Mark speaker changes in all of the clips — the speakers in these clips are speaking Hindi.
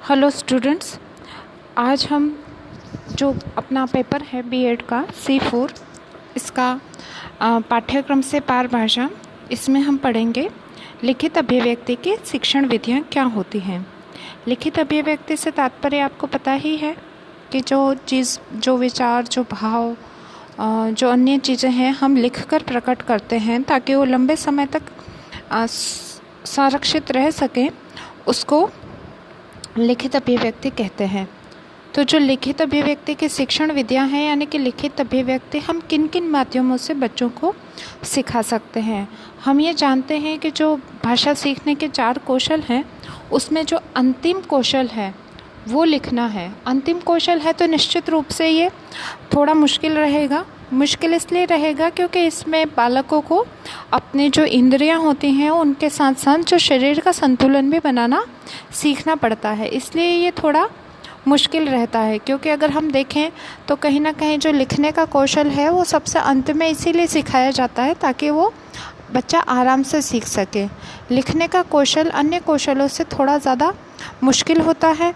Speaker 1: हेलो स्टूडेंट्स, आज हम जो अपना पेपर है बीएड का C4 इसका पाठ्यक्रम से पार भाषा, इसमें हम पढ़ेंगे लिखित अभिव्यक्ति की शिक्षण विधियाँ क्या होती हैं। लिखित अभिव्यक्ति से तात्पर्य आपको पता ही है कि जो चीज़, जो विचार, जो भाव, जो अन्य चीज़ें हैं हम लिखकर प्रकट करते हैं ताकि वो लंबे समय तक संरक्षित रह सकें, उसको लिखित अभिव्यक्ति कहते हैं। तो जो लिखित अभिव्यक्ति की शिक्षण विधियाँ हैं, यानी कि लिखित अभिव्यक्ति हम किन किन माध्यमों से बच्चों को सिखा सकते हैं। हम ये जानते हैं कि जो भाषा सीखने के 4 कौशल हैं, उसमें जो अंतिम कौशल है वो लिखना है। अंतिम कौशल है तो निश्चित रूप से ये थोड़ा मुश्किल रहेगा। मुश्किल इसलिए रहेगा क्योंकि इसमें बालकों को अपने जो इंद्रियां होती हैं उनके साथ साथ जो शरीर का संतुलन भी बनाना सीखना पड़ता है, इसलिए ये थोड़ा मुश्किल रहता है। क्योंकि अगर हम देखें तो कहीं ना कहीं जो लिखने का कौशल है वो सबसे अंत में इसीलिए सिखाया जाता है ताकि वो बच्चा आराम से सीख सके। लिखने का कौशल अन्य कौशलों से थोड़ा ज़्यादा मुश्किल होता है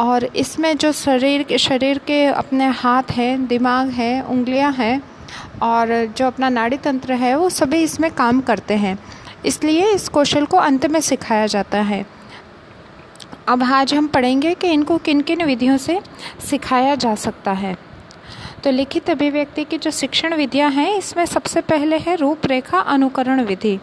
Speaker 1: और इसमें जो शरीर के अपने हाथ हैं, दिमाग है, उंगलियां हैं और जो अपना नाड़ी तंत्र है वो सभी इसमें काम करते हैं, इसलिए इस कौशल को अंत में सिखाया जाता है। अब आज हम पढ़ेंगे कि इनको किन किन विधियों से सिखाया जा सकता है। तो लिखित अभिव्यक्ति की जो शिक्षण विधियां हैं, इसमें सबसे पहले है रूपरेखा अनुकरण विधि।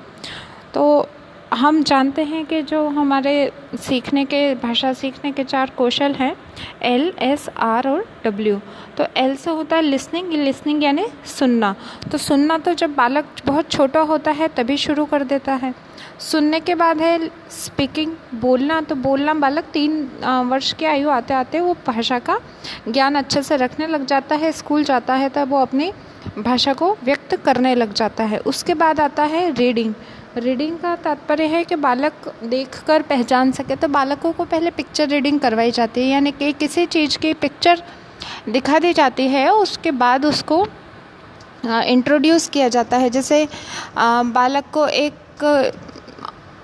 Speaker 1: तो हम जानते हैं कि जो हमारे भाषा सीखने के 4 कौशल हैं, L, S, R और W। तो L से होता है लिसनिंग यानी सुनना। तो सुनना तो जब बालक बहुत छोटा होता है तभी शुरू कर देता है। सुनने के बाद है स्पीकिंग, बोलना। तो बोलना बालक 3 वर्ष की आयु आते आते वो भाषा का ज्ञान अच्छे से रखने लग जाता है, स्कूल जाता है तब वो अपनी भाषा को व्यक्त करने लग जाता है। उसके बाद आता है रीडिंग का तात्पर्य है कि बालक देखकर पहचान सके। तो बालकों को पहले पिक्चर रीडिंग करवाई जाती है, यानी कि किसी चीज़ की पिक्चर दिखा दी जाती है, उसके बाद उसको इंट्रोड्यूस किया जाता है। जैसे बालक को एक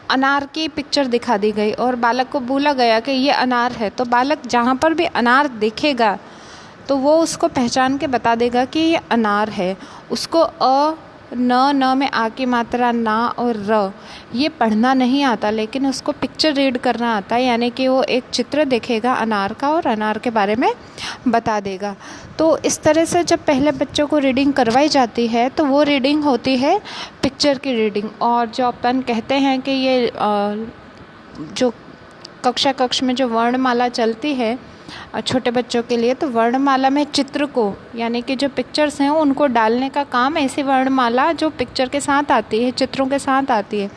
Speaker 1: अनार की पिक्चर दिखा दी गई और बालक को बोला गया कि ये अनार है, तो बालक जहाँ पर भी अनार दिखेगा तो वो उसको पहचान के बता देगा कि ये अनार है। उसको न में आ की मात्रा ना और र ये पढ़ना नहीं आता, लेकिन उसको पिक्चर रीड करना आता है, यानी कि वो एक चित्र देखेगा अनार का और अनार के बारे में बता देगा। तो इस तरह से जब पहले बच्चों को रीडिंग करवाई जाती है तो वो रीडिंग होती है पिक्चर की रीडिंग। और जो अपन कहते हैं कि ये जो कक्ष में जो वर्णमाला चलती है छोटे बच्चों के लिए, तो वर्णमाला में चित्र को, यानी कि जो पिक्चर्स हैं उनको डालने का काम ऐसी वर्णमाला जो पिक्चर के साथ आती है, चित्रों के साथ आती है,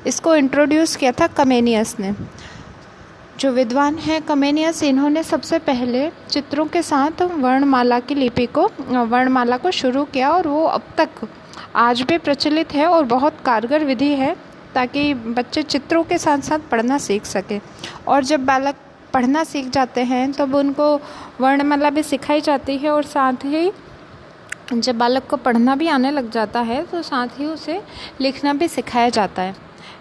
Speaker 1: इसको इंट्रोड्यूस किया था कमेनियस ने। जो विद्वान हैं कमेनियस, इन्होंने सबसे पहले चित्रों के साथ वर्णमाला को शुरू किया और वो अब तक आज भी प्रचलित है और बहुत कारगर विधि है ताकि बच्चे चित्रों के साथ साथ पढ़ना सीख सके। और जब बालक पढ़ना सीख जाते हैं तब उनको वर्णमाला भी सिखाई जाती है और साथ ही जब बालक को पढ़ना भी आने लग जाता है तो साथ ही उसे लिखना भी सिखाया जाता है,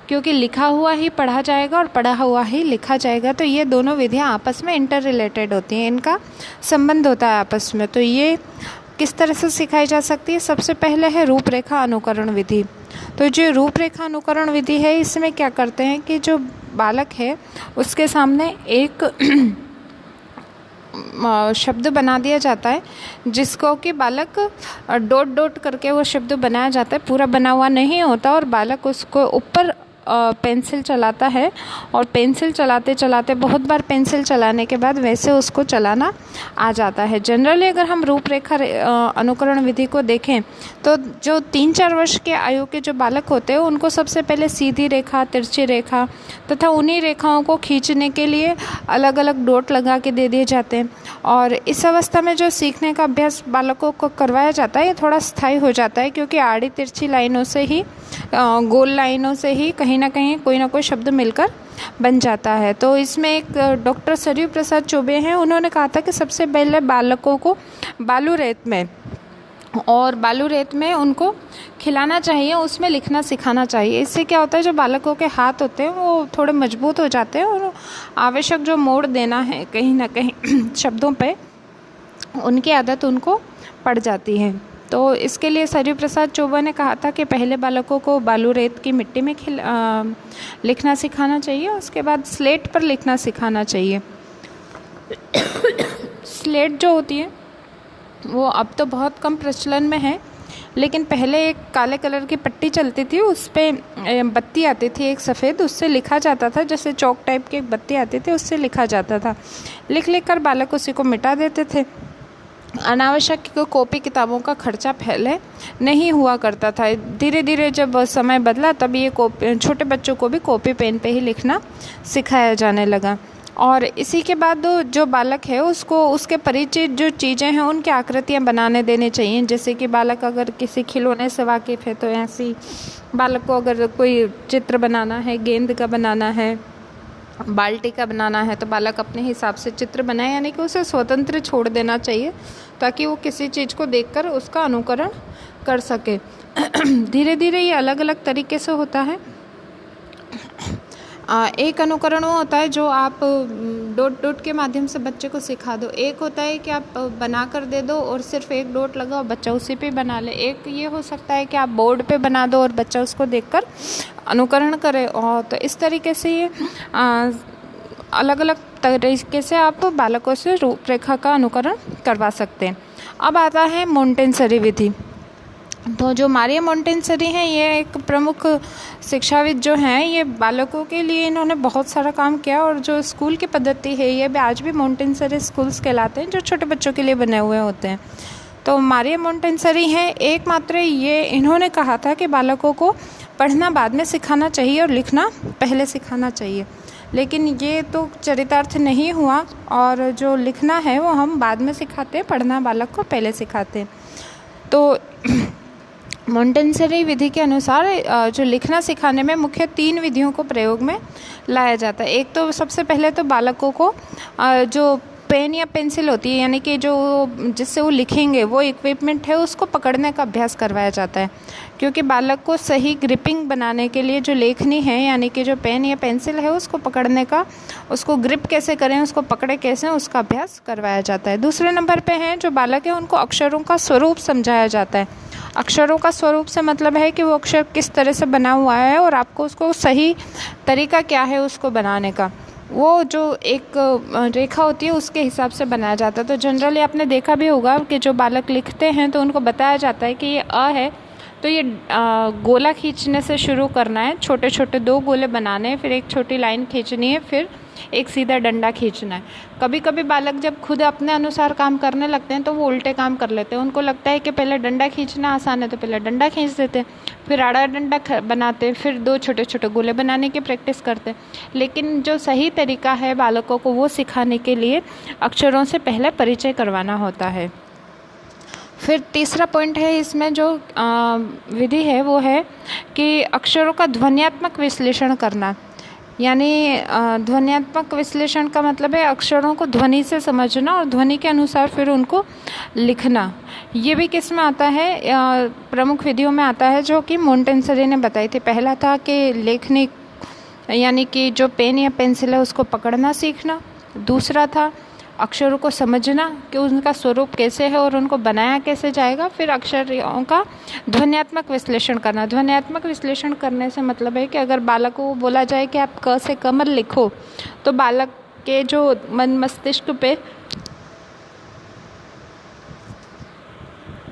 Speaker 1: क्योंकि लिखा हुआ ही पढ़ा जाएगा और पढ़ा हुआ ही लिखा जाएगा। तो ये दोनों विधियाँ आपस में इंटर रिलेटेड होती हैं, इनका संबंध होता है आपस में। तो ये किस तरह से सिखाई जा सकती है? सबसे पहले है रूपरेखा अनुकरण विधि। तो जो रूपरेखा अनुकरण विधि है, इसमें क्या करते हैं कि जो बालक है उसके सामने एक शब्द बना दिया जाता है, जिसको कि बालक डॉट करके वो शब्द बनाया जाता है, पूरा बना हुआ नहीं होता, और बालक उसको ऊपर पेंसिल चलाता है और पेंसिल चलाते चलाते बहुत बार पेंसिल चलाने के बाद वैसे उसको चलाना आ जाता है। जनरली अगर हम रूपरेखा अनुकरण विधि को देखें तो जो 3-4 वर्ष के आयु के जो बालक होते हैं उनको सबसे पहले सीधी रेखा, तिरछी रेखा तथा उन्हीं रेखाओं को खींचने के लिए अलग अलग डॉट लगा के दे दिए जाते हैं। और इस अवस्था में जो सीखने का अभ्यास बालकों को करवाया जाता है ये थोड़ा स्थायी हो जाता है, क्योंकि आड़ी तिरछी लाइनों से ही, गोल लाइनों से ही कहीं ना कहीं कोई ना कोई शब्द मिलकर बन जाता है। तो इसमें एक डॉक्टर सरयू प्रसाद चौबे हैं, उन्होंने कहा था कि सबसे पहले बालकों को बालू रेत में और बालू रेत में उनको खिलाना चाहिए, उसमें लिखना सिखाना चाहिए। इससे क्या होता है, जो बालकों के हाथ होते हैं वो थोड़े मजबूत हो जाते हैं और आवश्यक जो मोड़ देना है कहीं ना कहीं शब्दों पे, उनकी आदत उनको पड़ जाती है। तो इसके लिए सरयू प्रसाद चौबे ने कहा था कि पहले बालकों को बालू रेत की मिट्टी में लिखना सिखाना चाहिए, उसके बाद स्लेट पर लिखना सिखाना चाहिए। स्लेट जो होती है वो अब तो बहुत कम प्रचलन में है, लेकिन पहले एक काले कलर की पट्टी चलती थी, उस पर बत्ती आती थी एक सफ़ेद, उससे लिखा जाता था, जैसे चौक टाइप की एक बत्ती आती थी, उससे लिखा जाता था। लिख लिख कर बालक उसी को मिटा देते थे। अनावश्यक कॉपी किताबों का खर्चा पहले नहीं हुआ करता था। धीरे धीरे जब समय बदला तब ये छोटे बच्चों को भी कॉपी पेन पे ही लिखना सिखाया जाने लगा। और इसी के बाद जो बालक है उसको उसके परिचित जो चीज़ें हैं उनकी आकृतियाँ बनाने देनी चाहिए। जैसे कि बालक अगर किसी खिलौने से वाकिफ़ है तो ऐसी बालक को अगर कोई चित्र बनाना है, गेंद का बनाना है, बाल्टी का बनाना है, तो बालक अपने हिसाब से चित्र बनाए, यानी कि उसे स्वतंत्र छोड़ देना चाहिए ताकि वो किसी चीज़ को देखकर उसका अनुकरण कर सके। धीरे धीरे ये अलग अलग तरीके से होता है। एक अनुकरण वो होता है जो आप डॉट डॉट के माध्यम से बच्चे को सिखा दो। एक होता है कि आप बना कर दे दो और सिर्फ एक डॉट लगाओ, बच्चा उसी पे बना ले। एक ये हो सकता है कि आप बोर्ड पे बना दो और बच्चा उसको देखकर अनुकरण करे। और तो इस तरीके से ये अलग अलग तरीके से आप बालकों से रूपरेखा का अनुकरण करवा सकते हैं। अब आता है मोंटेसरी विधि। तो जो मारिया मोंटेसरी हैं, ये एक प्रमुख शिक्षाविद जो हैं, ये बालकों के लिए इन्होंने बहुत सारा काम किया। और जो स्कूल की पद्धति है ये भी आज भी मोंटेसरी स्कूल्स कहलाते हैं, जो छोटे बच्चों के लिए बने हुए होते हैं। तो मारिया मोंटेसरी हैं, एकमात्र ये इन्होंने कहा था कि बालकों को पढ़ना बाद में सिखाना चाहिए और लिखना पहले सिखाना चाहिए। लेकिन ये तो चरितार्थ नहीं हुआ, और जो लिखना है वो हम बाद में सिखाते हैं, पढ़ना बालक को पहले सिखाते हैं। तो मोंटेसरी विधि के अनुसार जो लिखना सिखाने में मुख्य 3 विधियों को प्रयोग में लाया जाता है। एक तो सबसे पहले तो बालकों को जो पेन या पेंसिल होती है, यानी कि जो जिससे वो लिखेंगे वो इक्विपमेंट है, उसको पकड़ने का अभ्यास करवाया जाता है। क्योंकि बालक को सही ग्रिपिंग बनाने के लिए जो लेखनी है, यानी कि जो पेन या पेंसिल है उसको पकड़ने का, उसको ग्रिप कैसे करें, उसको पकड़े कैसे, उसका अभ्यास करवाया जाता है। दूसरे नंबर पे हैं जो बालक है, उनको अक्षरों का स्वरूप समझाया जाता है। अक्षरों का स्वरूप से मतलब है कि वो अक्षर किस तरह से बना हुआ है और आपको उसको सही तरीका क्या है उसको बनाने का। वो जो एक रेखा होती है उसके हिसाब से बनाया जाता है। तो जनरली आपने देखा भी होगा कि जो बालक लिखते हैं तो उनको बताया जाता है कि ये अ है तो ये गोला खींचने से शुरू करना है, छोटे छोटे 2 गोले बनाने हैं, फिर एक छोटी लाइन खींचनी है, फिर एक सीधा डंडा खींचना है। कभी कभी बालक जब खुद अपने अनुसार काम करने लगते हैं तो वो उल्टे काम कर लेते हैं। उनको लगता है कि पहले डंडा खींचना आसान है तो पहले डंडा खींच देते हैं, फिर आड़ा डंडा बनाते हैं, फिर 2 छोटे छोटे गोले बनाने की प्रैक्टिस करते हैं। लेकिन जो सही तरीका है बालकों को वो सिखाने के लिए अक्षरों से पहले परिचय करवाना होता है। फिर तीसरा पॉइंट है इसमें जो विधि है वो है कि अक्षरों का ध्वन्यात्मक विश्लेषण करना। यानी ध्वन्यात्मक विश्लेषण का मतलब है अक्षरों को ध्वनि से समझना और ध्वनि के अनुसार फिर उनको लिखना। ये भी किस में आता है, प्रमुख विधियों में आता है जो कि मोंटेसरी ने बताई थी। पहला था कि लेखनी यानी कि जो पेन या पेंसिल है उसको पकड़ना सीखना। दूसरा था अक्षरों को समझना कि उनका स्वरूप कैसे है और उनको बनाया कैसे जाएगा। फिर अक्षरों का ध्वन्यात्मक विश्लेषण करना। ध्वन्यात्मक विश्लेषण करने से मतलब है कि अगर बालक को बोला जाए कि आप क से कमल लिखो, तो बालक के जो मन मस्तिष्क पे,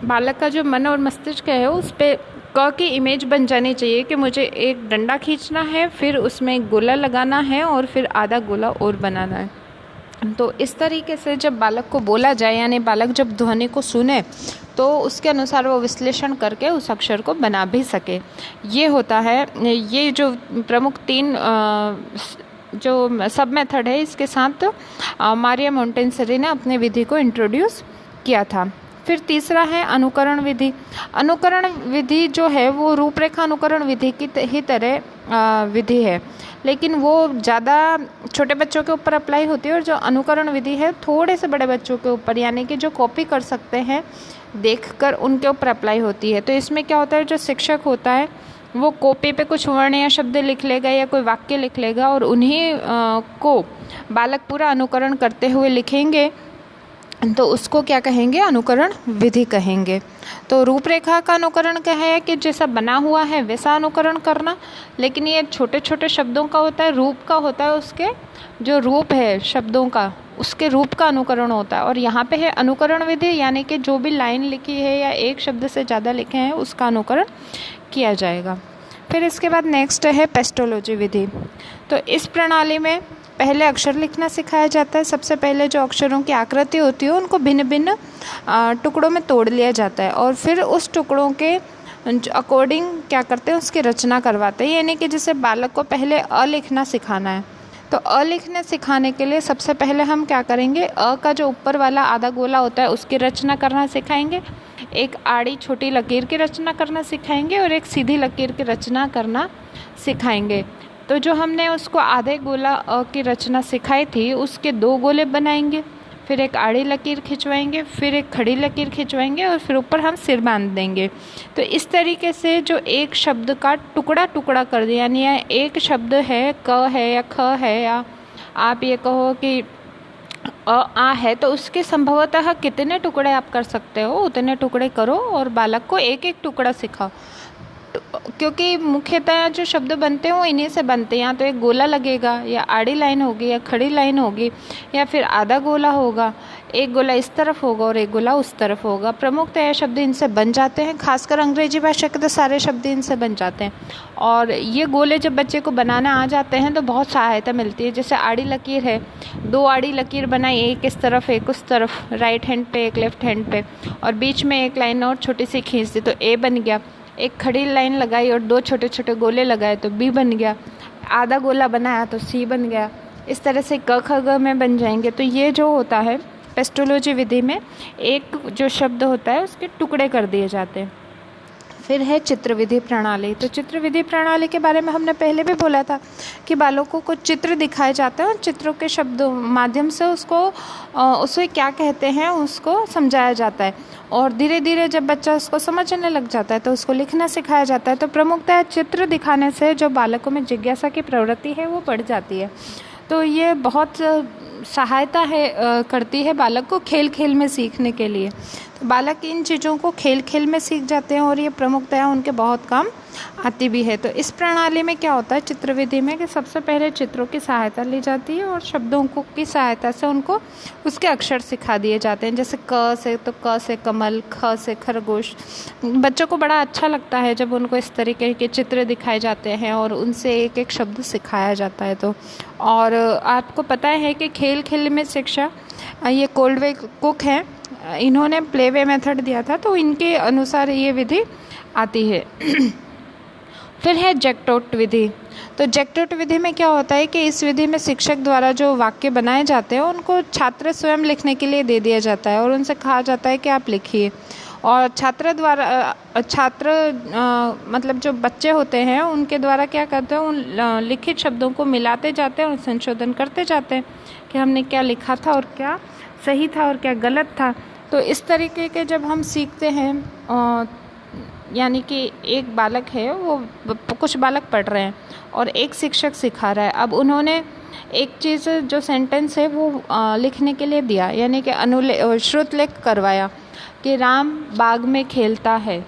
Speaker 1: बालक का जो मन और मस्तिष्क है उस पे क की इमेज बन जानी चाहिए कि मुझे एक डंडा खींचना है, फिर उसमें एक गोला लगाना है और फिर आधा गोला और बनाना है। तो इस तरीके से जब बालक को बोला जाए, यानी बालक जब ध्वनि को सुने तो उसके अनुसार वो विश्लेषण करके उस अक्षर को बना भी सके। ये होता है, ये जो प्रमुख 3 जो सब मेथड है इसके साथ मारिया मोंटेसरी ने अपने विधि को इंट्रोड्यूस किया था। फिर तीसरा है अनुकरण विधि। अनुकरण विधि जो है वो रूपरेखा अनुकरण विधि की ही तरह विधि है, लेकिन वो ज़्यादा छोटे बच्चों के ऊपर अप्लाई होती है। और जो अनुकरण विधि है थोड़े से बड़े बच्चों के ऊपर, यानी कि जो कॉपी कर सकते हैं देखकर, उनके ऊपर अप्लाई होती है। तो इसमें क्या होता है, जो शिक्षक होता है वो कॉपी पे कुछ वर्ण या शब्द लिख लेगा या कोई वाक्य लिख लेगा, और उन्हीं को बालक पूरा अनुकरण करते हुए लिखेंगे, तो उसको क्या कहेंगे, अनुकरण विधि कहेंगे। तो रूपरेखा का अनुकरण क्या है कि जैसा बना हुआ है वैसा अनुकरण करना, लेकिन ये छोटे छोटे शब्दों का होता है, रूप का होता है, उसके जो रूप है शब्दों का उसके रूप का अनुकरण होता है। और यहाँ पे है अनुकरण विधि, यानी कि जो भी लाइन लिखी है या एक शब्द से ज़्यादा लिखे हैं उसका अनुकरण किया जाएगा। फिर इसके बाद नेक्स्ट है पेस्टोलॉजी विधि। तो इस प्रणाली में पहले अक्षर लिखना सिखाया जाता है। सबसे पहले जो अक्षरों की आकृति होती है उनको भिन्न भिन्न टुकड़ों में तोड़ लिया जाता है, और फिर उस टुकड़ों के अकॉर्डिंग क्या करते हैं, उसकी रचना करवाते हैं। यानी कि जैसे बालक को पहले अ लिखना सिखाना है, तो अ लिखने सिखाने के लिए सबसे पहले हम क्या करेंगे, अ का जो ऊपर वाला आधा गोला होता है उसकी रचना करना सिखाएंगे, एक आड़ी छोटी लकीर की रचना करना सिखाएंगे, और एक सीधी लकीर की रचना करना सिखाएंगे। तो जो हमने उसको आधे गोला अ की रचना सिखाई थी उसके 2 गोले बनाएंगे, फिर एक आड़ी लकीर खिंचवाएंगे, फिर एक खड़ी लकीर खिंचवाएंगे, और फिर ऊपर हम सिर बांध देंगे। तो इस तरीके से जो एक शब्द का टुकड़ा टुकड़ा कर दिया, यानी एक शब्द है, क है या ख है, या आप ये कहो कि आ है, तो उसके संभवतः कितने टुकड़े आप कर सकते हो उतने टुकड़े करो, और बालक को एक एक टुकड़ा सिखाओ, क्योंकि मुख्यतः जो शब्द बनते हैं वो इन्हीं से बनते हैं। या तो एक गोला लगेगा, या आड़ी लाइन होगी, या खड़ी लाइन होगी, या फिर आधा गोला होगा, एक गोला इस तरफ होगा और एक गोला उस तरफ होगा। प्रमुखतः शब्द इनसे बन जाते हैं, खासकर अंग्रेजी भाषा के तो सारे शब्द इनसे बन जाते हैं। और ये गोले जब बच्चे को बनाना आ जाते हैं तो बहुत सहायता मिलती है। जैसे आड़ी लकीर है, 2 आड़ी लकीर बनाई, एक इस तरफ एक उस तरफ, राइट हैंड पे एक लेफ्ट हैंड पे, और बीच में एक लाइन और छोटी सी खींच दी तो ए बन गया। एक खड़ी लाइन लगाई और 2 छोटे छोटे गोले लगाए तो बी बन गया। आधा गोला बनाया तो सी बन गया। इस तरह से क ख ग में बन जाएंगे। तो ये जो होता है पेस्टोलॉजी विधि में, एक जो शब्द होता है उसके टुकड़े कर दिए जाते हैं। फिर है चित्र विधि प्रणाली। तो चित्र विधि प्रणाली के बारे में हमने पहले भी बोला था कि बालकों को चित्र दिखाए जाते हैं, और चित्रों के शब्दों माध्यम से उसे क्या कहते हैं उसको समझाया जाता है, और धीरे धीरे जब बच्चा उसको समझने लग जाता है तो उसको लिखना सिखाया जाता है। तो प्रमुखतः चित्र दिखाने से जो बालकों में जिज्ञासा की प्रवृत्ति है वो बढ़ जाती है। तो ये बहुत सहायता करती है बालक को खेल खेल में सीखने के लिए। तो बालक इन चीज़ों को खेल खेल में सीख जाते हैं, और ये प्रमुखतः उनके बहुत काम आती भी है। तो इस प्रणाली में क्या होता है चित्र विधि में, कि सबसे पहले चित्रों की सहायता ली जाती है, और शब्दों की सहायता से उनको उसके अक्षर सिखा दिए जाते हैं। जैसे क से तो क से कमल, ख से खरगोश। बच्चों को बड़ा अच्छा लगता है जब उनको इस तरीके के चित्र दिखाए जाते हैं और उनसे एक एक शब्द सिखाया जाता है। तो और आपको पता है कि खेल खेल में शिक्षा, ये कोल्डवे कुक हैं, इन्होंने प्लेवे मेथड दिया था, तो इनके अनुसार ये विधि आती है। फिर है जैक्टोट विधि। तो जैक्टोट विधि में क्या होता है कि इस विधि में शिक्षक द्वारा जो वाक्य बनाए जाते हैं उनको छात्र स्वयं लिखने के लिए दे दिया जाता है, और उनसे कहा जाता है कि आप लिखिए। और मतलब जो बच्चे होते हैं उनके द्वारा क्या करते हैं, उन लिखित शब्दों को मिलाते जाते हैं और संशोधन करते जाते हैं कि हमने क्या लिखा था और क्या सही था और क्या गलत था। तो इस तरीके के जब हम सीखते हैं, यानी कि एक बालक है, वो कुछ बालक पढ़ रहे हैं और एक शिक्षक सिखा रहा है। अब उन्होंने एक चीज़ जो सेंटेंस है वो लिखने के लिए दिया, यानी कि श्रुतलेख करवाया कि राम बाग में खेलता है।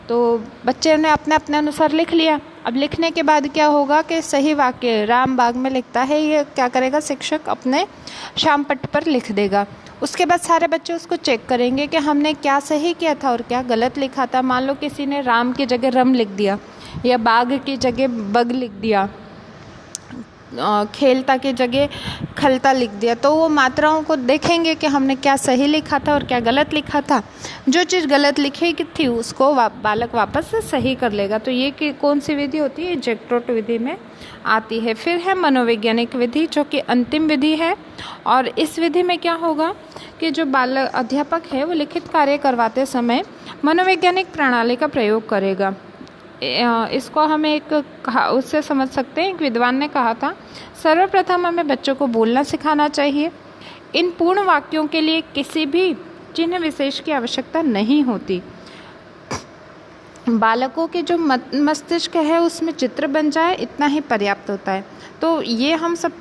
Speaker 1: तो बच्चे ने अपने अपने अनुसार लिख लिया। अब लिखने के बाद क्या होगा कि सही वाक्य राम बाग में लिखता है, ये क्या करेगा शिक्षक अपने श्यामपट्ट पर लिख देगा। उसके बाद सारे बच्चे उसको चेक करेंगे कि हमने क्या सही किया था और क्या गलत लिखा था। मान लो किसी ने राम की जगह रम लिख दिया, या बाग की जगह बग लिख दिया, खेलता की जगह खलता लिख दिया, तो वो मात्राओं को देखेंगे कि हमने क्या सही लिखा था और क्या गलत लिखा था। जो चीज़ गलत लिखी थी उसको बालक वापस से सही कर लेगा। तो ये कौन सी विधि होती है, जैक्टोट विधि में आती है। फिर है मनोवैज्ञानिक विधि, जो कि अंतिम विधि है। और इस विधि में क्या होगा कि जो अध्यापक है वो लिखित कार्य करवाते समय मनोवैज्ञानिक प्रणाली का प्रयोग करेगा। इसको हम उससे समझ सकते हैं। एक विद्वान ने कहा था, सर्वप्रथम हमें बच्चों को बोलना सिखाना चाहिए। इन पूर्ण वाक्यों के लिए किसी भी चिन्ह विशेष की आवश्यकता नहीं होती। बालकों के जो मस्तिष्क है उसमें चित्र बन जाए, इतना ही पर्याप्त होता है। तो ये हम सब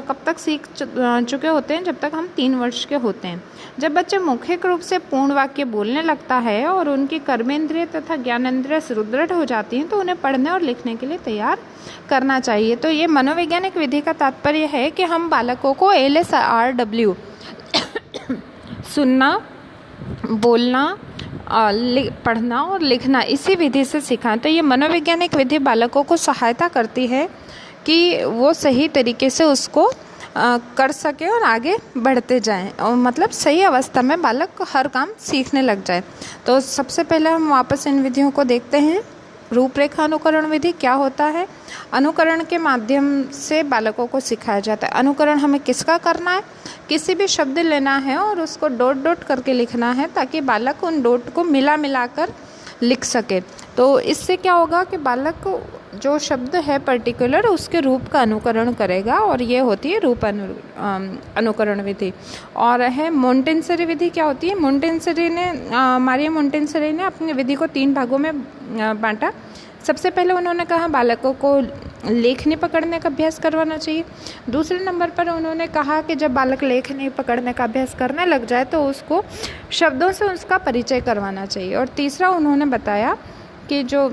Speaker 1: कब तक सीख चुके होते हैं? जब तक हम 3 वर्ष के होते हैं। जब बच्चे मौखिक रूप से पूर्ण वाक्य बोलने लगता है और उनकी कर्मेंद्रिय तथा ज्ञानेंद्रिय सुदृढ़ हो जाती हैं, तो उन्हें पढ़ने और लिखने के लिए तैयार करना चाहिए। तो ये मनोवैज्ञानिक विधि का तात्पर्य है कि हम बालकों को LSRW सुनना, बोलना, पढ़ना और लिखना इसी विधि से सिखाएं। तो ये मनोवैज्ञानिक विधि बालकों को सहायता करती है कि वो सही तरीके से उसको कर सके और आगे बढ़ते जाएं, और मतलब सही अवस्था में बालक हर काम सीखने लग जाए। तो सबसे पहले हम वापस इन विधियों को देखते हैं। रूपरेखा अनुकरण विधि क्या होता है? अनुकरण के माध्यम से बालकों को सिखाया जाता है। अनुकरण हमें किसका करना है? किसी भी शब्द लेना है और उसको डॉट डॉट करके लिखना है, ताकि बालक उन डॉट को मिला कर लिख सके। तो इससे क्या होगा कि बालक जो शब्द है पर्टिकुलर उसके रूप का अनुकरण करेगा, और ये होती है रूप अनुकरण विधि। और है मोंटेसरी विधि। क्या होती है? मारिया मोंटेसरी ने अपनी विधि को 3 भागों में बांटा। सबसे पहले उन्होंने कहा बालकों को लेखनी पकड़ने का अभ्यास करवाना चाहिए। दूसरे नंबर पर उन्होंने कहा कि जब बालक लेखनी पकड़ने का अभ्यास करने लग जाए तो उसको शब्दों से उसका परिचय करवाना चाहिए। और तीसरा उन्होंने बताया कि जो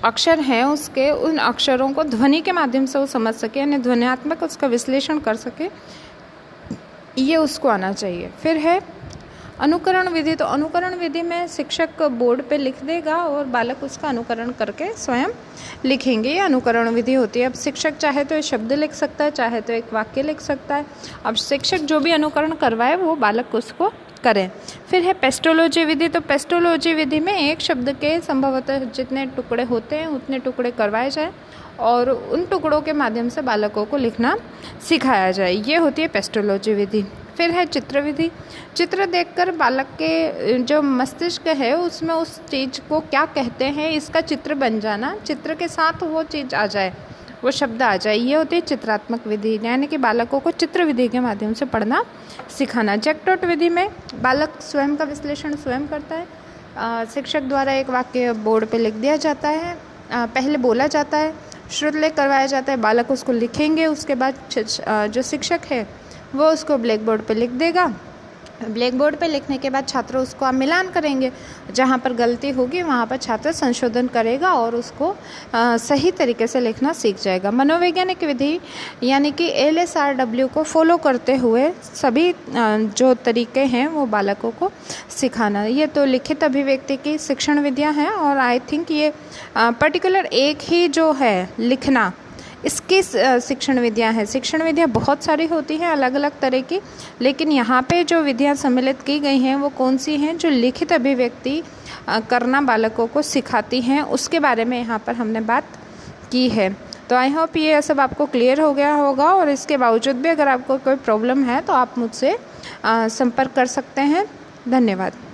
Speaker 1: अक्षर हैं उसके उन अक्षरों को ध्वनि के माध्यम से वो समझ सके, यानी ध्वन्यात्मक उसका विश्लेषण कर सके, ये उसको आना चाहिए। फिर है अनुकरण विधि। तो अनुकरण विधि में शिक्षक बोर्ड पे लिख देगा और बालक उसका अनुकरण करके स्वयं लिखेंगे। ये अनुकरण विधि होती है। अब शिक्षक चाहे तो एक शब्द लिख सकता है, चाहे तो एक वाक्य लिख सकता है। अब शिक्षक जो भी अनुकरण करवाए वो बालक उसको करें। फिर है पेस्टोलॉजी विधि। तो पेस्टोलॉजी विधि में एक शब्द के संभवतः जितने टुकड़े होते हैं उतने टुकड़े करवाए जाए और उन टुकड़ों के माध्यम से बालकों को लिखना सिखाया जाए। ये होती है पेस्टोलॉजी विधि। फिर है चित्र विधि। चित्र देखकर बालक के जो मस्तिष्क है उसमें उस चीज़ को क्या कहते हैं इसका चित्र बन जाना, चित्र के साथ वो चीज़ आ जाए, वो शब्द आ जाए, ये होती है चित्रात्मक विधि। यानी कि बालकों को चित्र विधि के माध्यम से पढ़ना सिखाना। जैकटॉट विधि में बालक स्वयं का विश्लेषण स्वयं करता है। शिक्षक द्वारा एक वाक्य बोर्ड पे लिख दिया जाता है, पहले बोला जाता है, श्रुतलेख करवाया जाता है, बालक उसको लिखेंगे। उसके बाद जो शिक्षक है वो उसको ब्लैक बोर्ड पे लिख देगा। ब्लैक बोर्ड पे लिखने के बाद छात्र उसको मिलान करेंगे। जहाँ पर गलती होगी वहाँ पर छात्र संशोधन करेगा और उसको सही तरीके से लिखना सीख जाएगा। मनोवैज्ञानिक विधि यानी कि LSRW को फॉलो करते हुए सभी जो तरीके हैं वो बालकों को सिखाना। ये तो लिखित अभिव्यक्ति की शिक्षण विधियाँ हैं और आई थिंक ये पर्टिकुलर एक ही जो है लिखना इसकी शिक्षण विधियाँ हैं। शिक्षण विधियाँ बहुत सारी होती हैं अलग अलग तरह की, लेकिन यहाँ पे जो विधियाँ सम्मिलित की गई हैं वो कौन सी हैं? जो लिखित अभिव्यक्ति करना बालकों को सिखाती हैं उसके बारे में यहाँ पर हमने बात की है। तो आई होप ये सब आपको क्लियर हो गया होगा, और इसके बावजूद भी अगर आपको कोई प्रॉब्लम है तो आप मुझसे संपर्क कर सकते हैं। धन्यवाद।